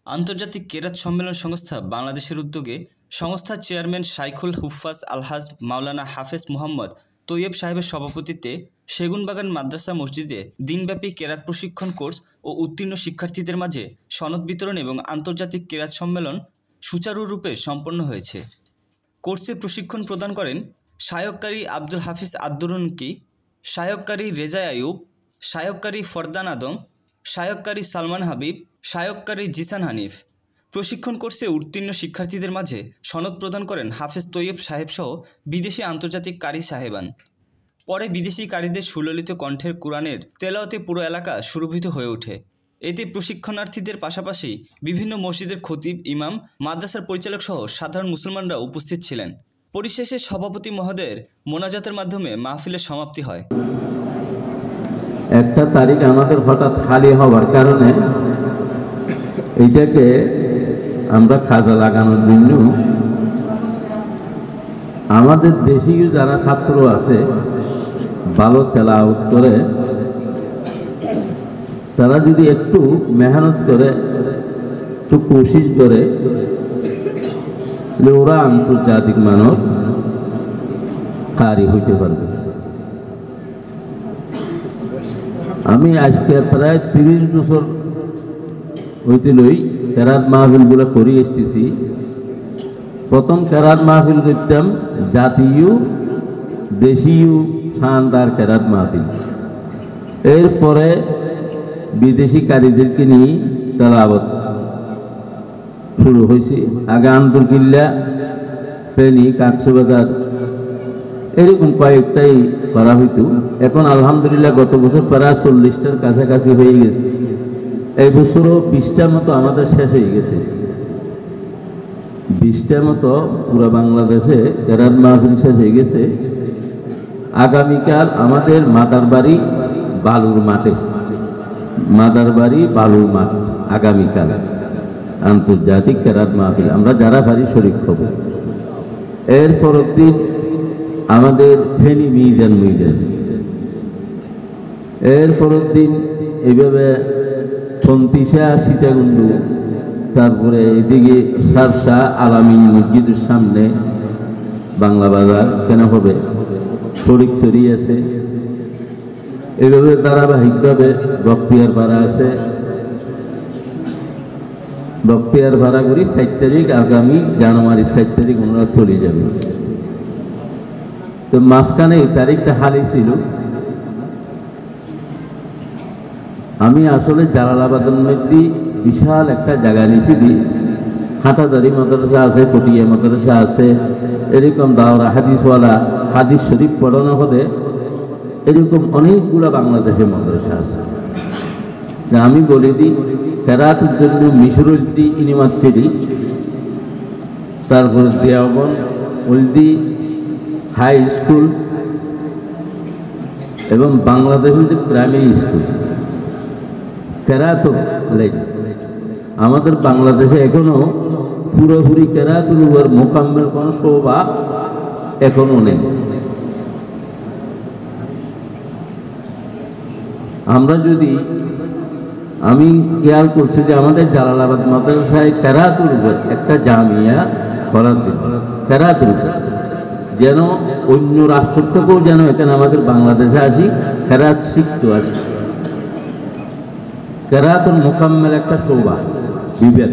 আন্তর্জাতিক কেরাত সম্মেলন সংস্থা বাংলাদেশের উদ্যোগে সংস্থার চেয়ারম্যান শাইখুল হুফাজ আলহাজ মাওলানা হাফেজ মুহাম্মদ তৈয়ব সাহেবের সভাপতিত্বে সেগুনবাগান মাদ্রাসা মসজিদে দিনব্যাপী কেরাত প্রশিক্ষণ কোর্স ও উত্তীর্ণ শিক্ষার্থীদের মাঝে সনদ বিতরণ এবং আন্তর্জাতিক কেরাত সম্মেলন সুচারুরূপে সম্পন্ন হয়েছে। কোর্সে প্রশিক্ষণ প্রদান করেন শায়ককারী আব্দুল হাফিজ আদ্দুরুনকি, শায়ককারী রেজা আইয়ুব, শায়ককারী ফরদান আদম, শায়ককারী সালমান হাবিব, শায়ককারী জিসান হানিফ। প্রশিক্ষণ কোর্সে উত্তীর্ণ শিক্ষার্থীদের মাঝে সনদ প্রদান করেন হাফেজ তৈয়ব সাহেবসহ বিদেশি আন্তর্জাতিক কারি সাহেবান। পরে বিদেশি কারিদের সুললিত কণ্ঠের কুরআনের তেলাওয়াতে পুরো এলাকা সুরভিত হয়ে ওঠে। এতে প্রশিক্ষণার্থীদের পাশাপাশি বিভিন্ন মসজিদের খতিব, ইমাম, মাদ্রাসার পরিচালক সহ সাধারণ মুসলমানরা উপস্থিত ছিলেন। পরিশেষে সভাপতি মহোদয়ের মোনাজাতের মাধ্যমে মাহফিলের সমাপ্তি হয়। একটা তারিখ আমাদের হঠাৎ খালি হওয়ার কারণে এইটাকে আমরা কাজে লাগানোর জন্য আমাদের দেশীয় যারা ছাত্র আছে ভালো তেলাওয়াত করে, তারা যদি একটু মেহনত করে, একটু কোশিশ করে, ওরা আন্তর্জাতিক মানের কারি হইতে পারবে। আমি আজকে প্রায় 30 বছর হইতে লই কেরাত মাহফিলগুলো করে এসেছি। প্রথম কেরাত মাহফিল করতাম জাতীয় দেশীয় শানদার কেরাত মাহফিল। এরপরে বিদেশি কারিদেরকে নিয়ে তেলাওয়াত শুরু হয়েছে। আগে আন্তর্কিল্লা, ফেনী, কাকসবাজার এরকম কয়েকটাই করা হইতো। এখন আলহামদুলিল্লাহ গত বছর প্রায় 40টার কাছাকাছি হয়ে গেছে। এই বছরও 20টার মতো আমাদের শেষ হয়ে গেছে। 20টার মতো পুরো বাংলাদেশে কেরাত মাহফিল শেষ হয়ে গেছে। আগামীকাল আমাদের মাদারবাড়ি বালুর মাঠে, মাদারবাড়ি বালুর মাঠ, আগামীকাল আন্তর্জাতিক কেরাত মাহফিল আমরা যারা পারি শরীক হব। এর পরের দিন আমাদের ফেনী মিজান, এর পরের দিন এইভাবে সন্তিশা, সীতাকুণ্ডু, তারপরে এদিকে সারসা আলামিন মসজিদের সামনে বাংলা বাজার কেন হবে, ফরিকছড়ি আছে, এইভাবে ধারাবাহিকভাবে বখতিয়ার পাড়া আছে। বখতিয়ার ভাড়া করি 4 তারিখ, আগামী জানুয়ারির 4 তারিখ ওনারা চলে যাবে। তো মাঝখানে এই তারিখটা খালি ছিল। আমি আসলে জালালাবাদের মধ্যে বিশাল একটা জায়গা নিয়েছি। হাটাদারি মাদ্রাসা আছে, পটিয়া মাদ্রাসা আছে, এরকম দাওরা হাদিসওয়ালা, হাদিস শরীফ পড়ানো হলে এরকম অনেকগুলো বাংলাদেশে মাদ্রাসা আছে। আমি বলে দিই, কেরাতের জন্য মিশরুদ্দি ইউনিভার্সিটি, তারপর দেওবন্দ ওলদি হাই স্কুল এবং বাংলাদেশের যে প্রাইমারি স্কুল কেরাত লেন, আমাদের বাংলাদেশে এখনো পুরোপুরি কেরাতের উপর মোকাম্মেল কোনো শোভা এখনো নেই। আমরা যদি, আমি খেয়াল করছি যে আমাদের জালালাবাদ মাদ্রাসায় কেরাতের উপর একটা জামিয়া করার জন্য, কেরাতের উপর যেন অন্য রাষ্ট্র থেকেও যেন এখানে আমাদের বাংলাদেশে আসি, কেরাত শিখতে আসি। কেরাতুল মোকাম্মেল একটা শোভা বিবেক,